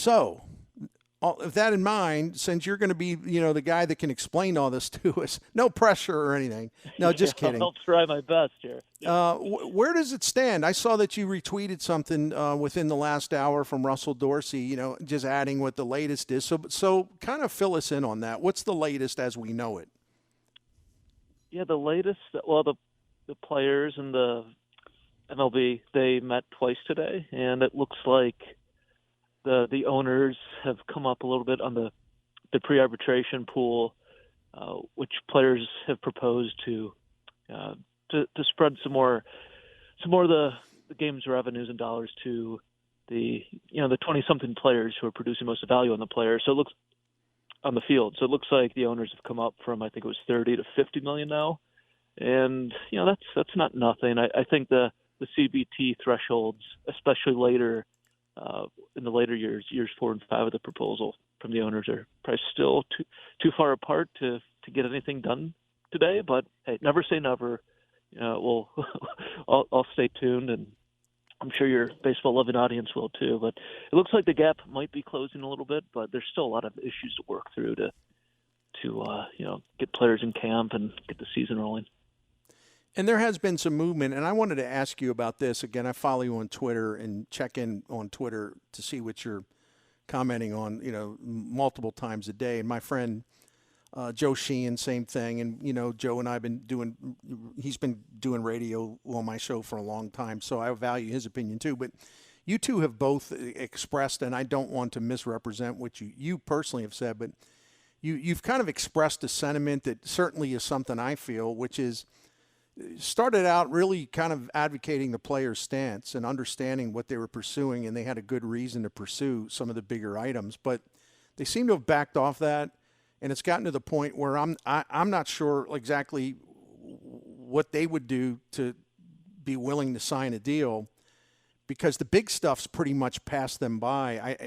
So, with that in mind, since you're going to be, the guy that can explain all this to us, no pressure or anything. No, just kidding. I'll try my best here. Where does it stand? I saw that you retweeted something within the last hour from Russell Dorsey, just adding what the latest is. So kind of fill us in on that. What's the latest as we know it? Yeah, the latest, well, the players and the MLB, they met twice today, and it looks like the owners have come up a little bit on the pre-arbitration pool, which players have proposed to spread some more of the game's revenues and dollars to the 20-something players who are producing most of the value on the player. So it looks on the field. So it looks like the owners have come up from, I think it was 30 to 50 million now, and that's not nothing. I think the CBT thresholds, especially later. In the later years 4 and 5 of the proposal from the owners, are probably still too far apart to get anything done today. But hey, never say never. I'll stay tuned, and I'm sure your baseball-loving audience will too. But it looks like the gap might be closing a little bit, but there's still a lot of issues to work through to get players in camp and get the season rolling. And there has been some movement, and I wanted to ask you about this. Again, I follow you on Twitter and check in on Twitter to see what you're commenting on, multiple times a day. And my friend Joe Sheehan, same thing. And, Joe and I have been he's been doing radio on my show for a long time, so I value his opinion too. But you two have both expressed, and I don't want to misrepresent what you personally have said, but you've kind of expressed a sentiment that certainly is something I feel, which is, started out really kind of advocating the player's stance and understanding what they were pursuing, and they had a good reason to pursue some of the bigger items. But they seem to have backed off that, and it's gotten to the point where I'm not sure exactly what they would do to be willing to sign a deal, because the big stuff's pretty much passed them by.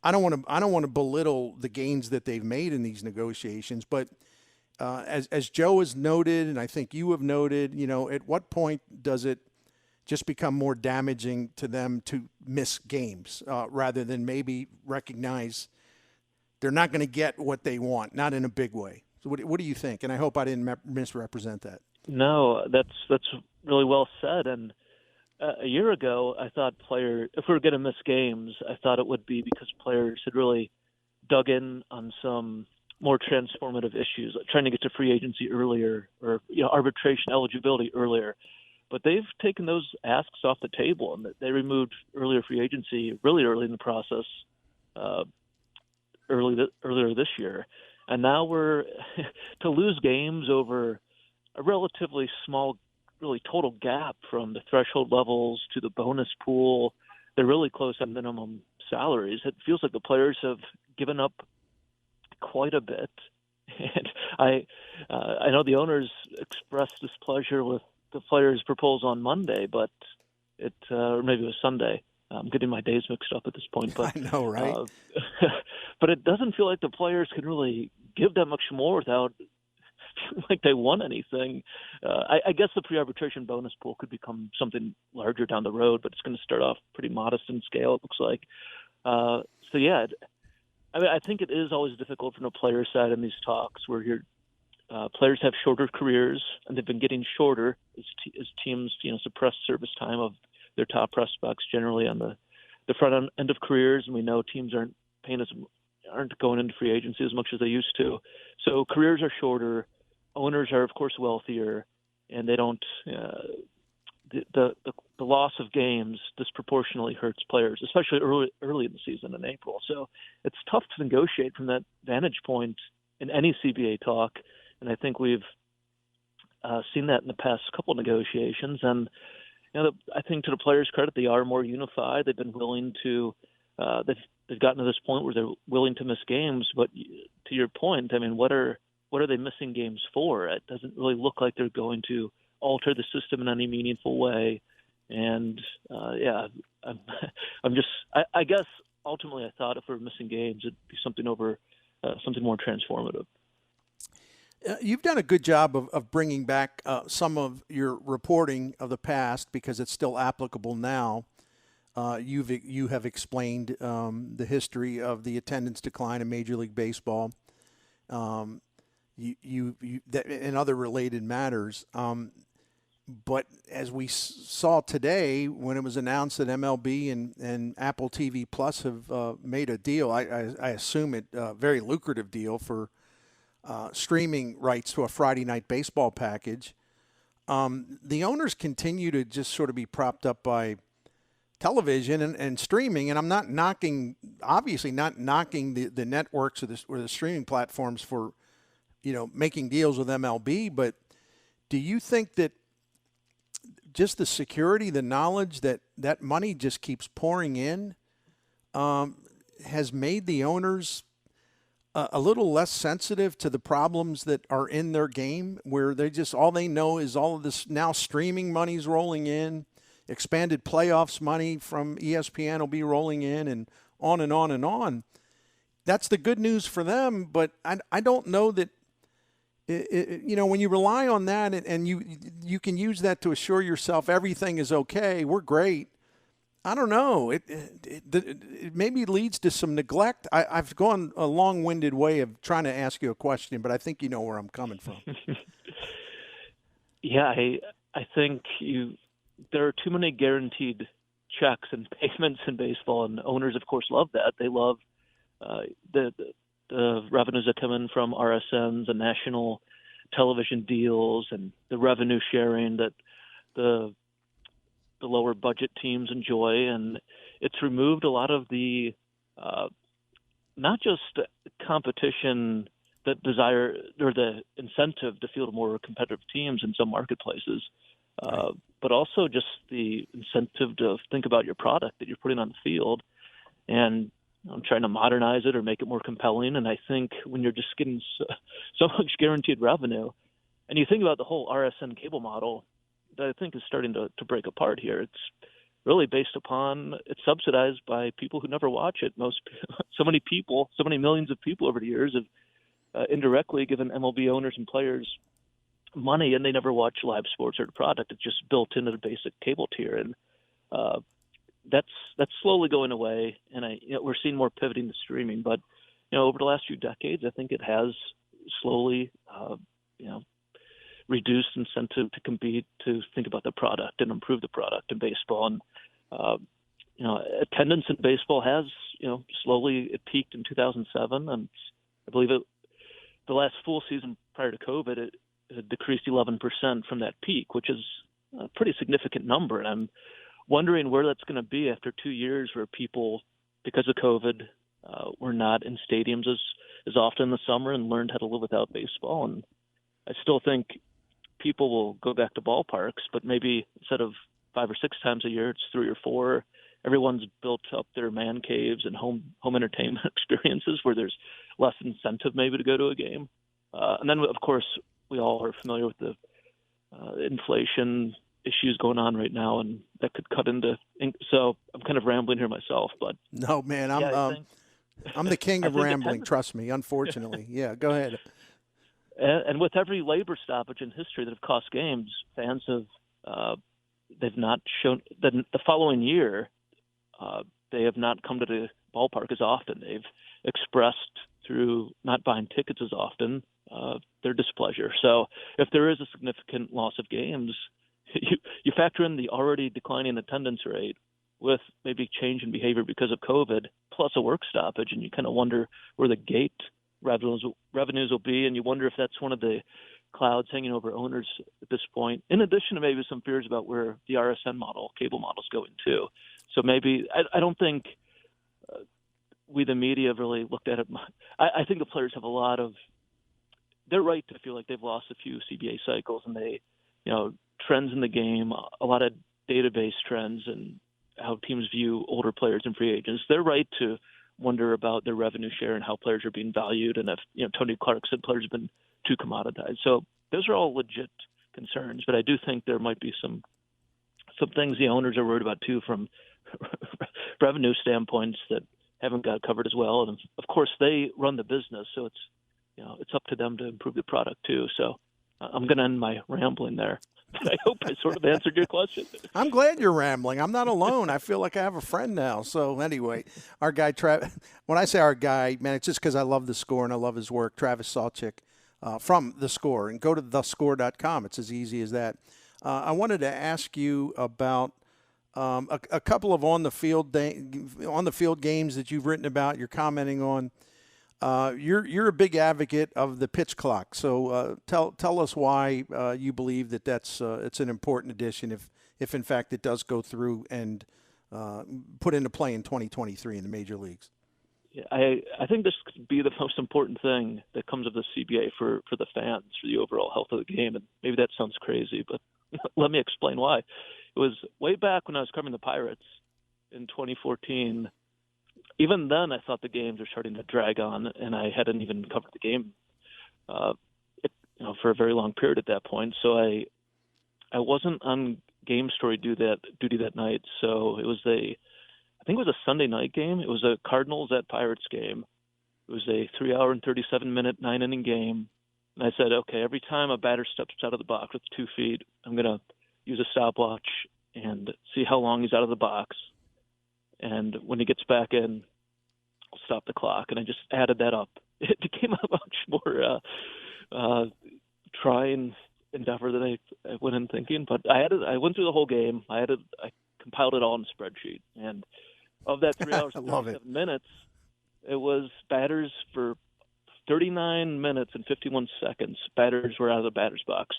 I don't want to belittle the gains that they've made in these negotiations, but as Joe has noted, and I think you have noted, at what point does it just become more damaging to them to miss games rather than maybe recognize they're not going to get what they want, not in a big way? So what do you think? And I hope I didn't misrepresent that. No, that's really well said. And a year ago, I thought if we were going to miss games, I thought it would be because players had really dug in on some more transformative issues, like trying to get to free agency earlier, or arbitration eligibility earlier. But they've taken those asks off the table, and they removed earlier free agency really early in the process, earlier this year. And now we're to lose games over a relatively small, really total gap from the threshold levels to the bonus pool. They're really close on minimum salaries. It feels like the players have given up quite a bit, and I know the owners expressed displeasure with the players' proposal on Monday, but or maybe it was Sunday. I'm getting my days mixed up at this point, but I know, right? But it doesn't feel like the players can really give that much more without feeling like they won anything. I guess the pre-arbitration bonus pool could become something larger down the road, but it's going to start off pretty modest in scale, it looks like. So yeah. I think it is always difficult from the player side in these talks where players have shorter careers, and they've been getting shorter as teams suppress service time of their top prospects generally on the front end of careers, and we know teams aren't going into free agency as much as they used to. So careers are shorter, owners are of course wealthier, and they don't. The loss of games disproportionately hurts players, especially early in the season in April. So it's tough to negotiate from that vantage point in any CBA talk, and I think we've seen that in the past couple of negotiations. And I think to the players' credit, they are more unified. They've been willing to they've gotten to this point where they're willing to miss games. But to your point, what are they missing games for? It doesn't really look like they're going to alter the system in any meaningful way. And I guess ultimately I thought if we were missing games, it'd be something more transformative. You've done a good job of bringing back some of your reporting of the past because it's still applicable now. You have explained the history of the attendance decline in Major League Baseball, and other related matters. But as we saw today, when it was announced that MLB and Apple TV Plus have made a deal, I assume it a very lucrative deal for streaming rights to a Friday night baseball package. The owners continue to just sort of be propped up by television and streaming, and I'm not knocking, obviously not knocking the networks or the streaming platforms for, making deals with MLB, but do you think that just the security, the knowledge that that money just keeps pouring in, has made the owners a little less sensitive to the problems that are in their game, where all they know is all of this now streaming money's rolling in, expanded playoffs money from ESPN will be rolling in, and on and on and on. That's the good news for them, but I don't know that, when you rely on that and you can use that to assure yourself everything is okay, we're great. I don't know. It maybe leads to some neglect. I've gone a long-winded way of trying to ask you a question, but I think you know where I'm coming from. Yeah, I think there are too many guaranteed checks and payments in baseball, and owners, of course, love that. They love the revenues that come in from RSNs and national television deals and the revenue sharing that the lower budget teams enjoy. And it's removed a lot of the not just competition, that desire or the incentive to field more competitive teams in some marketplaces, but also just the incentive to think about your product that you're putting on the field. And I'm trying to modernize it or make it more compelling. And I think when you're just getting so much guaranteed revenue, and you think about the whole RSN cable model that I think is starting to break apart here, it's really based upon, it's subsidized by people who never watch it. So many millions of people over the years have indirectly given MLB owners and players money, and they never watch live sports or the product. It's just built into the basic cable tier. And that's slowly going away, and we're seeing more pivoting to streaming. But over the last few decades, I think it has slowly reduced incentive to compete, to think about the product and improve the product in baseball. And attendance in baseball has slowly, it peaked in 2007, and I believe the last full season prior to COVID, it decreased 11% from that peak, which is a pretty significant number. And I'm wondering where that's going to be after 2 years, where people, because of COVID, were not in stadiums as often in the summer and learned how to live without baseball. And I still think people will go back to ballparks, but maybe instead of 5 or 6 times a year, it's 3 or 4. Everyone's built up their man caves and home entertainment experiences where there's less incentive maybe to go to a game. And then, of course, we all are familiar with the inflation issues going on right now, and that could cut into. So I'm kind of rambling here myself, but no, man, I'm the king of rambling. Trust me. Unfortunately, yeah. Go ahead. And with every labor stoppage in history that have cost games, fans have they've not shown that the following year they have not come to the ballpark as often. They've expressed through not buying tickets as often their displeasure. So if there is a significant loss of games, you factor in the already declining attendance rate with maybe change in behavior because of COVID, plus a work stoppage, and you kind of wonder where the gate revenues will be, and you wonder if that's one of the clouds hanging over owners at this point, in addition to maybe some fears about where the RSN model, cable model, is going too. So maybe I don't think we, the media, have really looked at it. I think the players have they're right to feel like they've lost a few CBA cycles, and they, trends in the game, a lot of database trends and how teams view older players and free agents. They're right to wonder about their revenue share and how players are being valued, and if Tony Clark said players have been too commoditized. So those are all legit concerns, but I do think there might be some things the owners are worried about too from revenue standpoints that haven't got covered as well. And of course they run the business, so it's up to them to improve the product too. So I'm going to end my rambling there. I hope I sort of answered your question. I'm glad you're rambling. I'm not alone. I feel like I have a friend now. So anyway, our guy, when I say our guy, man, it's just because I love the Score and I love his work, Travis Sawchik from the Score. And go to thescore.com. It's as easy as that. I wanted to ask you about a couple of on the field games that you've written about. You're commenting on. You're a big advocate of the pitch clock. So tell us why you believe that it's an important addition if in fact it does go through and put into play in 2023 in the major leagues. Yeah, I think this could be the most important thing that comes of the CBA for the fans, for the overall health of the game. And maybe that sounds crazy, but let me explain why. It was way back when I was covering the Pirates in 2014. Even then, I thought the games were starting to drag on, and I hadn't even covered the game, for a very long period at that point. So I wasn't on game story duty that night. So it was I think it was a Sunday night game. It was a Cardinals at Pirates game. It was a 3-hour and 37-minute 9-inning game. And I said, okay, every time a batter steps out of the box with 2 feet, I'm going to use a stopwatch and see how long he's out of the box. And when he gets back in, I'll stop the clock. And I just added that up. It became a much more trying endeavor than I went in thinking. But I went through the whole game. I compiled it all in a spreadsheet. And of that 3 hours and 37 minutes, it was batters for 39 minutes and 51 seconds. Batters were out of the batter's box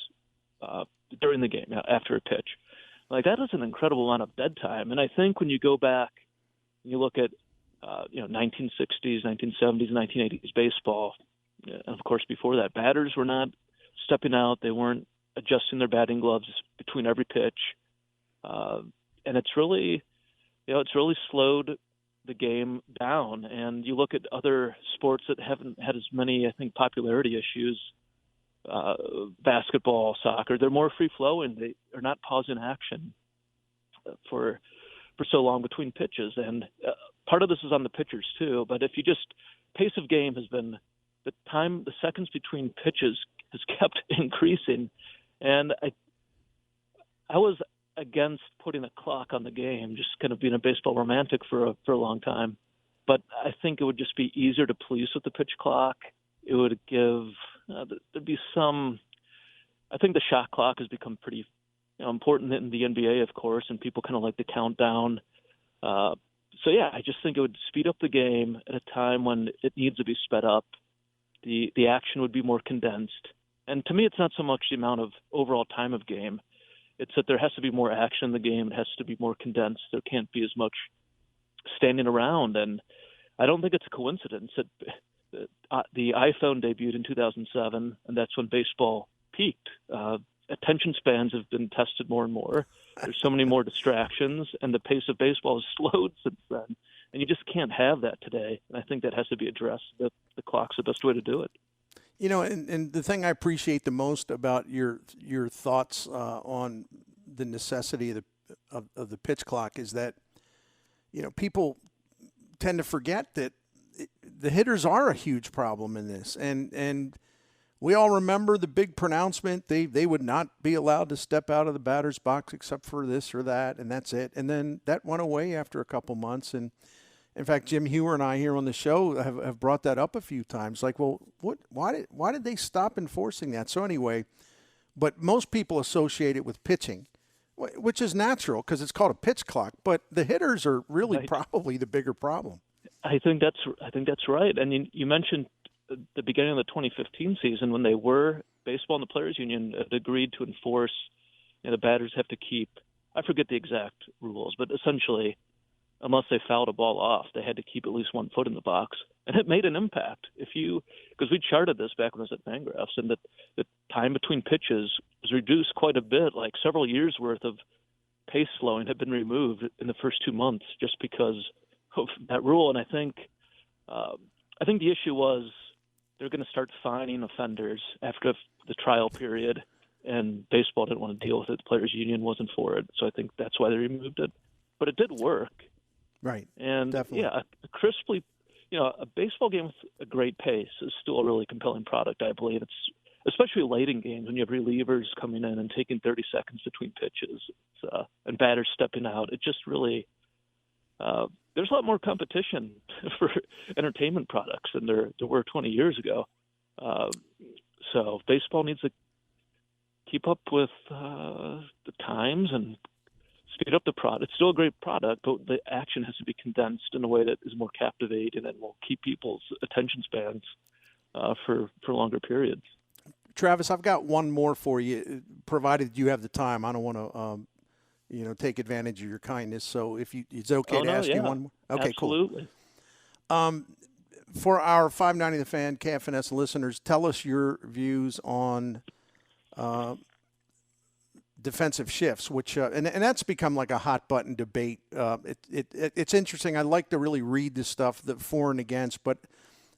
during the game after a pitch. Like, that is an incredible amount of dead time. And I think when you go back and you look at 1960s, 1970s, 1980s baseball, and of course before that, batters were not stepping out. They weren't adjusting their batting gloves between every pitch. And it's really slowed the game down. And you look at other sports that haven't had as many, I think, popularity issues, basketball, soccer, they're more free-flowing. They are not pausing action for so long between pitches. And part of this is on the pitchers too, but if you just, pace of game has been, the seconds between pitches has kept increasing. And I was against putting a clock on the game, just kind of being a baseball romantic for a long time. But I think it would just be easier to police with the pitch clock. It would give, there'd be some, I think the shot clock has become pretty important in the NBA, of course, and people kind of like the countdown. So yeah, I just think it would speed up the game at a time when it needs to be sped up. The action would be more condensed. And to me, it's not so much the amount of overall time of game. It's that there has to be more action in the game. It has to be more condensed. There can't be as much standing around. And I don't think it's a coincidence that the iPhone debuted in 2007, and that's when baseball peaked. Attention spans have been tested more and more. There's so many more distractions, and the pace of baseball has slowed since then. And you just can't have that today. And I think that has to be addressed. The clock's the best way to do it. And the thing I appreciate the most about your thoughts on the necessity of the pitch clock is that, people tend to forget that the hitters are a huge problem in this. And we all remember the big pronouncement. They would not be allowed to step out of the batter's box except for this or that, and that's it. And then that went away after a couple months. And in fact, Jim Hewer and I here on the show have brought that up a few times. Like, well, why did they stop enforcing that? So anyway, but most people associate it with pitching, which is natural because it's called a pitch clock. But the hitters are really probably the bigger problem. I think that's right. And you mentioned the beginning of the 2015 season when baseball and the players union had agreed to enforce, the batters have to keep, I forget the exact rules, but essentially, unless they fouled a ball off, they had to keep at least 1 foot in the box. And it made an impact. Because we charted this back when I was at Fangraphs, and the time between pitches was reduced quite a bit, like several years worth of pace slowing had been removed in the first 2 months just because of that rule. And I think the issue was they're going to start fining offenders after the trial period, and baseball didn't want to deal with it. The players union wasn't for it. So I think that's why they removed it. But it did work. Right. And definitely. Yeah, a baseball game with a great pace is still a really compelling product. I believe especially late in games when you have relievers coming in and taking 30 seconds between pitches, and batters stepping out. It just really there's a lot more competition for entertainment products than there were 20 years ago. So baseball needs to keep up with the times and speed up the product. It's still a great product, but the action has to be condensed in a way that is more captivating and will keep people's attention spans for longer periods. Travis, I've got one more for you, provided you have the time. I don't want to, take advantage of your kindness. So if it's okay to ask you one more. Okay, absolutely. Cool. For our 590 The Fan KFNS listeners, tell us your views on defensive shifts, which and that's become like a hot button debate. It's interesting. I like to really read the stuff, the for and against, but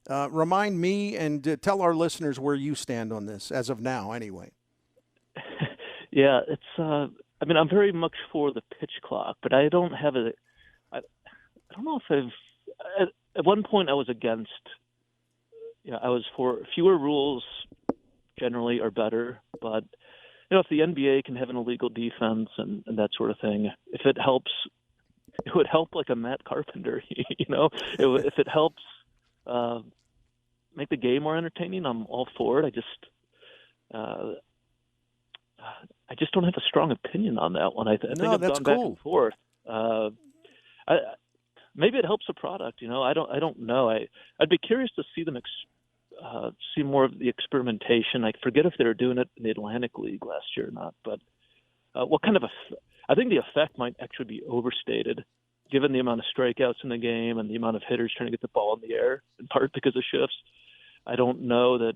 remind me and tell our listeners where you stand on this as of now, anyway. Yeah, it's. I'm very much for the pitch clock, but I don't have a. I don't know if I've. At one point, I was against. I was for fewer rules. Generally, are better, but if the NBA can have an illegal defense and that sort of thing, if it helps, it would help like a Matt Carpenter. If it helps make the game more entertaining, I'm all for it. I just don't have a strong opinion on that one. I think I've that's gone cool. back and forth. Maybe it helps the product. I don't know. I'd be curious to see them see more of the experimentation. I forget if they were doing it in the Atlantic League last year or not. But what kind of I think the effect might actually be overstated, given the amount of strikeouts in the game and the amount of hitters trying to get the ball in the air, in part because of shifts. I don't know that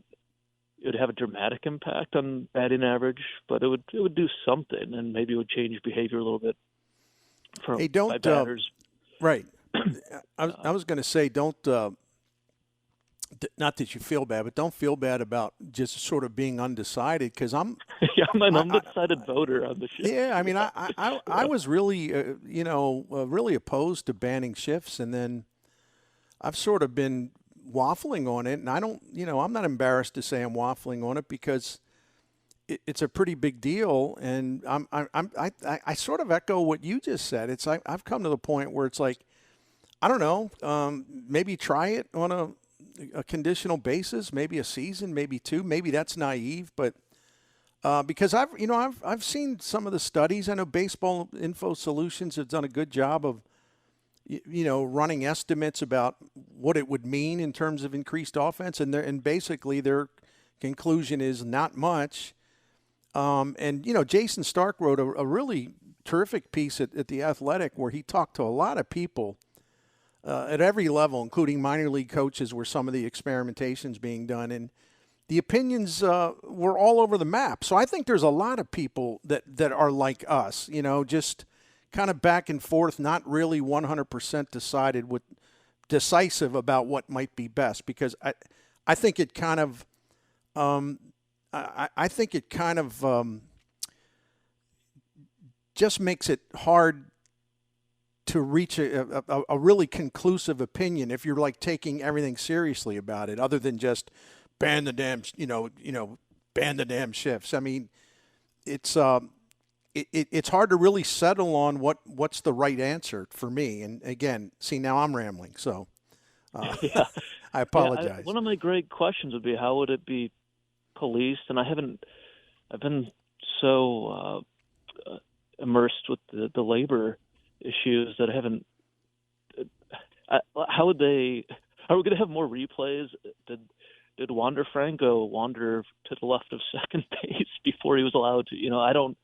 it would have a dramatic impact on batting average, but it would do something, and maybe it would change behavior a little bit by batters. Right. I was going to say, don't not that you feel bad, but don't feel bad about just sort of being undecided, because I'm I'm an undecided voter on the shift. Yeah, I was really really opposed to banning shifts, and then I've sort of been waffling on it, and I don't, I'm not embarrassed to say I'm waffling on it because it's a pretty big deal, and I sort of echo what you just said. It's like I've come to the point where it's like, I don't know, maybe try it on a conditional basis, maybe a season, maybe two, maybe that's naive, but because I've seen some of the studies. I know Baseball Info Solutions have done a good job of running estimates about what it would mean in terms of increased offense, and basically their conclusion is not much. And Jason Stark wrote a really terrific piece at The Athletic where he talked to a lot of people at every level, including minor league coaches, where some of the experimentation's being done, and the opinions were all over the map. So I think there's a lot of people that are like us, just kind of back and forth, not really 100% decisive about what might be best, because I think it kind of just makes it hard to reach a really conclusive opinion if you're like taking everything seriously about it, other than just ban the damn shifts. I mean, it's hard to really settle on what's the right answer for me. And again, see, now I'm rambling, so I apologize. One of my great questions would be, how would it be policed? And I've been so immersed with the labor issues that I haven't. How would they? Are we going to have more replays? Did Wander Franco wander to the left of second base before he was allowed to? I don't.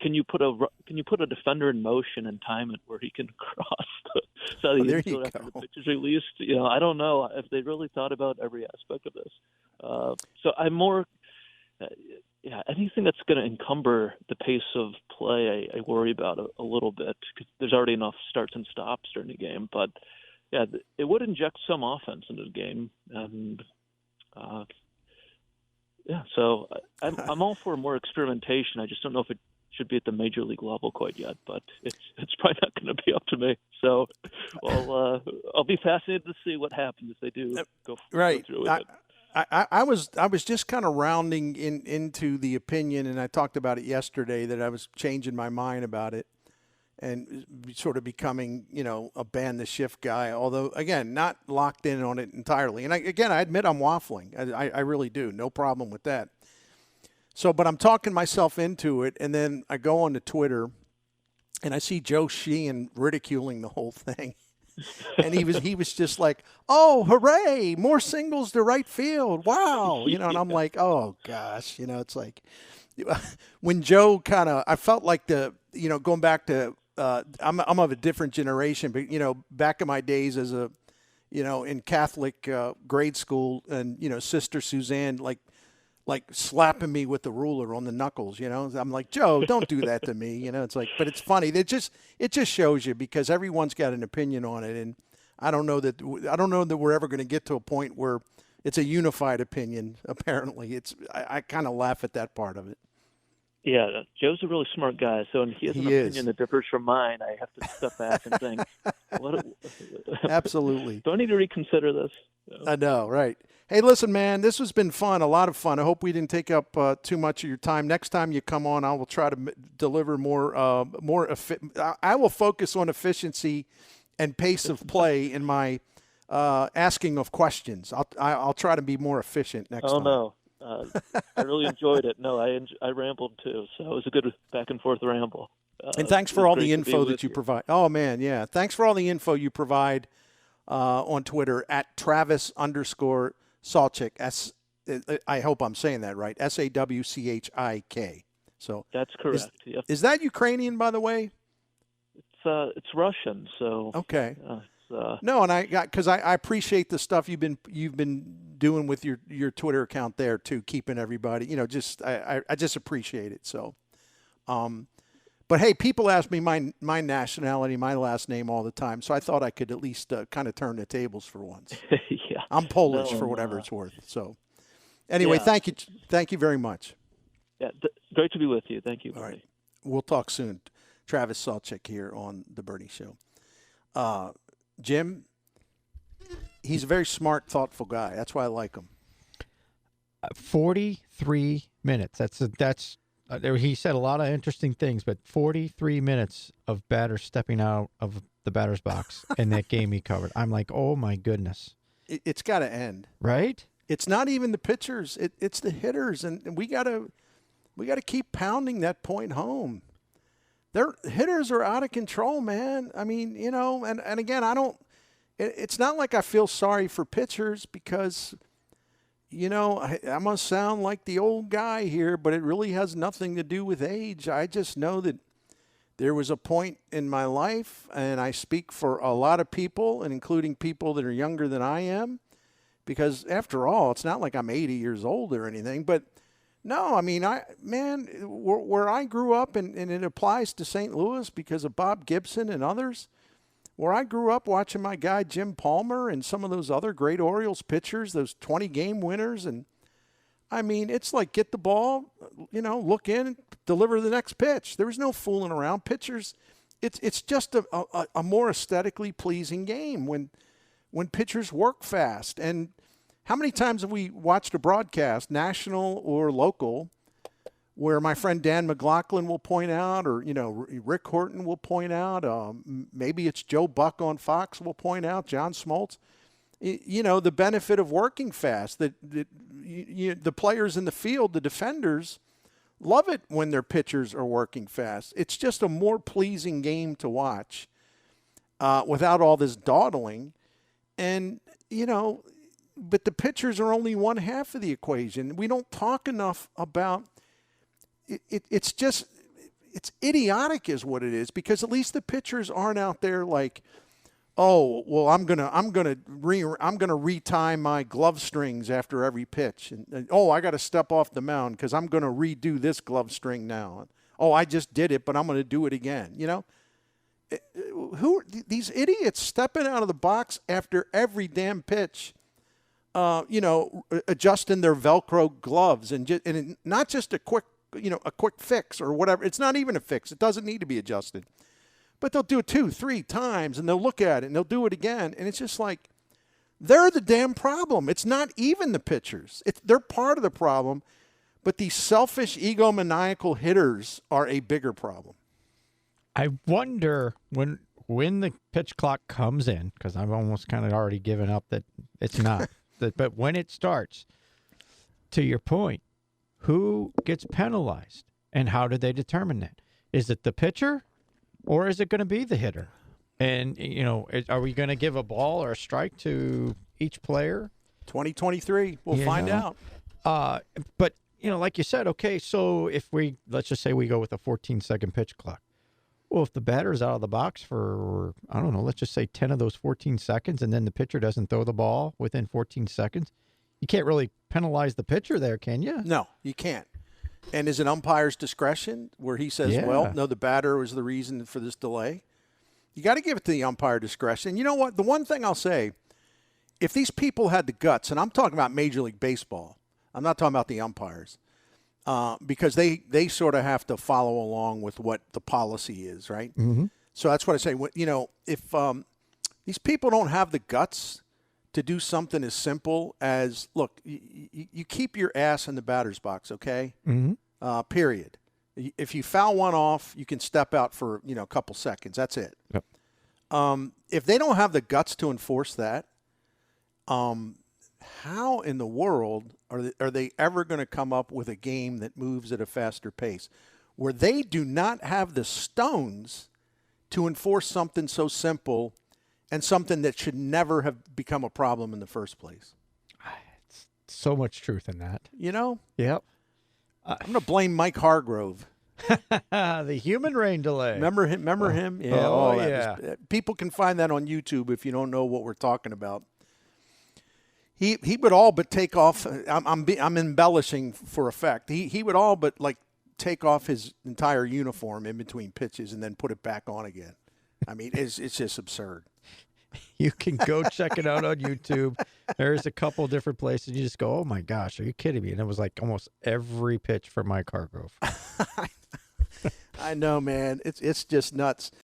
Can you put a defender in motion and time it where he can cross so there you after go. the pitch is released? I don't know if they really thought about every aspect of this. So I'm more. Anything that's going to encumber the pace of play, I worry about a little bit, because there's already enough starts and stops during the game. But it would inject some offense into the game, and so I'm all for more experimentation. I just don't know if it should be at the major league level quite yet, but it's probably not going to be up to me. So, I'll be fascinated to see what happens if they do go through with it. I was just kind of rounding into the opinion, and I talked about it yesterday, that I was changing my mind about it and sort of becoming, a ban the shift guy. Although, again, not locked in on it entirely. And I admit I'm waffling. I really do. No problem with that. So, but I'm talking myself into it, and then I go on to Twitter, and I see Joe Sheehan ridiculing the whole thing. And he was just like, "Oh, hooray, more singles to right field. Wow." And I'm like, "Oh gosh." It's like when Joe I felt like going back to, I'm of a different generation, but back in my days as a, in Catholic grade school, and Sister Suzanne like slapping me with the ruler on the knuckles, I'm like, "Joe, don't do that to me." It's like, but it's funny. It just shows you, because everyone's got an opinion on it. And I don't know that we're ever going to get to a point where it's a unified opinion. Apparently I kind of laugh at that part of it. Yeah, Joe's a really smart guy. So when he has an opinion that differs from mine, I have to step back and think, Absolutely. Do I need to reconsider this? I know, right. Hey, listen, man, this has been fun, a lot of fun. I hope we didn't take up too much of your time. Next time you come on, I will try to deliver more. I will focus on efficiency and pace of play in my asking of questions. I'll try to be more efficient next time. Oh, no. I really enjoyed it. No, I rambled too, so it was a good back and forth ramble. And thanks for all the info that you provide. Oh, man, yeah. Thanks for all the info you provide on Twitter at Travis_Sawchik. I hope I'm saying that right. Sawchik. So that's correct. Is that Ukrainian, by the way? It's Russian. So okay. No, and because I appreciate the stuff you've been doing with your Twitter account there too, keeping everybody. I just appreciate it. So, but hey, people ask me my nationality, my last name all the time, so I thought I could at least kind of turn the tables for once. Yeah, I'm Polish for whatever it's worth. So, anyway, thank you very much. Yeah, great to be with you. Thank you. All right, we'll talk soon. Travis Sawchik here on the Bernie Show. Jim, he's a very smart, thoughtful guy. That's why I like him. 43 minutes. That's. He said a lot of interesting things, but 43 minutes of batters stepping out of the batter's box in that game he covered. I'm like, oh my goodness. It's got to end, right? It's not even the pitchers; it's the hitters, and we gotta keep pounding that point home. Their hitters are out of control, man. I mean, and again, it's not like I feel sorry for pitchers, because, I'm going to sound like the old guy here, but it really has nothing to do with age. I just know that there was a point in my life, and I speak for a lot of people, and including people that are younger than I am, because after all, it's not like I'm 80 years old or anything, but no, I mean, where I grew up, and it applies to St. Louis because of Bob Gibson and others, where I grew up watching my guy Jim Palmer and some of those other great Orioles pitchers, those 20-game winners. And, I mean, it's like get the ball, look in, deliver the next pitch. There was no fooling around. Pitchers, it's just a more aesthetically pleasing game when pitchers work fast. And how many times have we watched a broadcast, national or local, where my friend Dan McLaughlin will point out, or, Rick Horton will point out, maybe it's Joe Buck on Fox will point out, John Smoltz, the benefit of working fast, that the players in the field, the defenders, love it when their pitchers are working fast. It's just a more pleasing game to watch without all this dawdling. And, but the pitchers are only one half of the equation. We don't talk enough about it's idiotic is what it is, because at least the pitchers aren't out there like, oh, well, I'm gonna retime my glove strings after every pitch, and oh, I got to step off the mound because I'm gonna redo this glove string now. Oh, I just did it, but I'm gonna do it again. Who are these idiots stepping out of the box after every damn pitch? Adjusting their Velcro gloves and not just a quick fix or whatever. It's not even a fix. It doesn't need to be adjusted. But they'll do it 2-3 times, and they'll look at it, and they'll do it again. And it's just like, They're the damn problem. It's not even the pitchers. They're part of the problem, but these selfish, egomaniacal hitters are a bigger problem. I wonder when the pitch clock comes in, because I've almost kind of already given up that it's not. But when it starts, to your point, who gets penalized and how do they determine that? Is it the pitcher or is it going to be the hitter? And, are we going to give a ball or a strike to each player? 2023, we'll find out. But, like you said, okay, so let's just say we go with a 14-second pitch clock. Well, if the batter's out of the box for, I don't know, let's just say 10 of those 14 seconds, and then the pitcher doesn't throw the ball within 14 seconds, you can't really penalize the pitcher there, can you? No, you can't. And is it umpire's discretion where he says, well, no, the batter was the reason for this delay? You got to give it to the umpire discretion. You know what? The one thing I'll say, if these people had the guts, and I'm talking about Major League Baseball, I'm not talking about the umpires, because they sort of have to follow along with what the policy is, right? Mm-hmm. So that's what I say. If these people don't have the guts to do something as simple as, look, you keep your ass in the batter's box, okay? Mm-hmm. Period. If you foul one off, you can step out for a couple seconds. That's it. Yep. If they don't have the guts to enforce that, how in the world are they ever going to come up with a game that moves at a faster pace, where they do not have the stones to enforce something so simple and something that should never have become a problem in the first place? It's so much truth in that. Yep. I'm going to blame Mike Hargrove. The human rain delay. Remember him? Yeah. Yeah. People can find that on YouTube if you don't know what we're talking about. He would all but take off. I'm embellishing for effect. He would all but take off his entire uniform in between pitches and then put it back on again. I mean, it's just absurd. You can go check it out on YouTube. There's a couple different places. You just go, oh my gosh, are you kidding me? And it was like almost every pitch for Mike Hargrove. I know, man. It's just nuts.